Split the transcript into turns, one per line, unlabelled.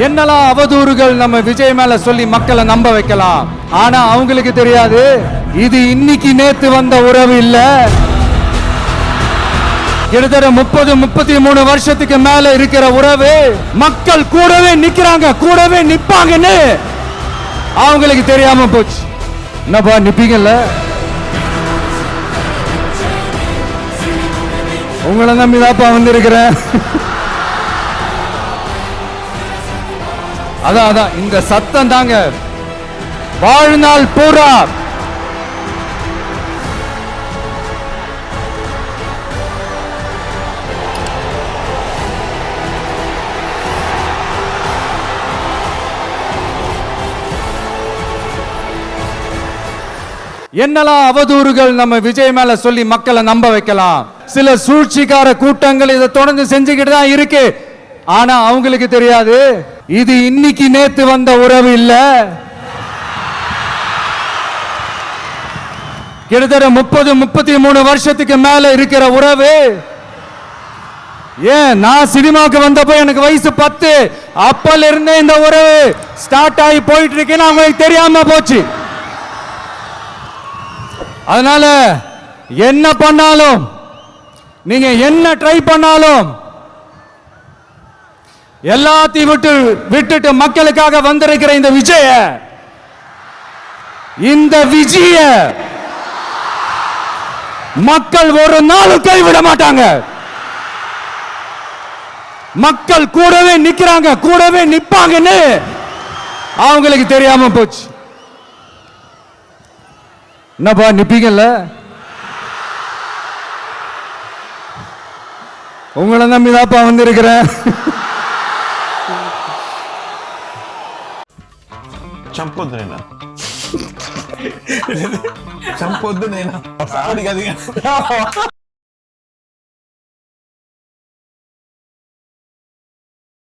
என்னெல்லாம் அவதூறுகள் நம்ம விஜய் மேல சொல்லி மக்களை நம்ப வைக்கலாம். ஆனா அவங்களுக்கு தெரியாது இது இன்னைக்கு நேத்து வந்த உறவு இல்ல. கிட்டத்தட்ட 30-33 வருஷத்துக்கு மேல இருக்கிற உறவு. மக்கள் கூடவே நிக்கிறாங்க, கூடவே நிப்பாங்கன்னு அவங்களுக்கு தெரியாம போச்சு. என்னப்பா நிப்பீங்கல்ல? உங்களை நம்பிதாப்பா வந்திருக்கிறேன். அதான் இந்த சத்தம் தாங்க வாழ்நாள் பூரா என்னெல்லாம் அவதூறுகள் நம்ம விஜய் மேல சொல்லி மக்களை நம்ப வைக்கலாம். சில சூழ்ச்சிக்கார கூட்டங்கள் இதை தொடர்ந்து செஞ்சுக்கிட்டு தான் இருக்கு. ஆனா அவங்களுக்கு தெரியாது இது இன்னைக்கு நேத்து வந்த உறவு இல்ல. கிட்டத்தட்ட 30-33 வருஷத்துக்கு மேல இருக்கிற உறவு. ஏன் நான் சினிமாவுக்கு வந்தப்போ எனக்கு வயசு 10. அப்பல இருந்தே இந்த உறவு ஸ்டார்ட் ஆகி போயிட்டு இருக்குன்னு அவங்களுக்கு தெரியாம போச்சு. அதனால என்ன பண்ணாலும், நீங்க என்ன ட்ரை பண்ணாலும், எல்லாத்தையும் விட்டுட்டு மக்களுக்காக வந்திருக்கிற இந்த விஜய மக்கள் ஒரு நாளும் கைவிட மாட்டாங்க. மக்கள் கூடவே நிக்கிறாங்க, கூடவே நிப்பாங்கன்னு அவங்களுக்கு தெரியாம போச்சு. என்னப்பா நிப்பீங்கல்ல? உங்களை நம்பிதாப்பா வந்திருக்கிறேன்.
చంపొద్దు నేను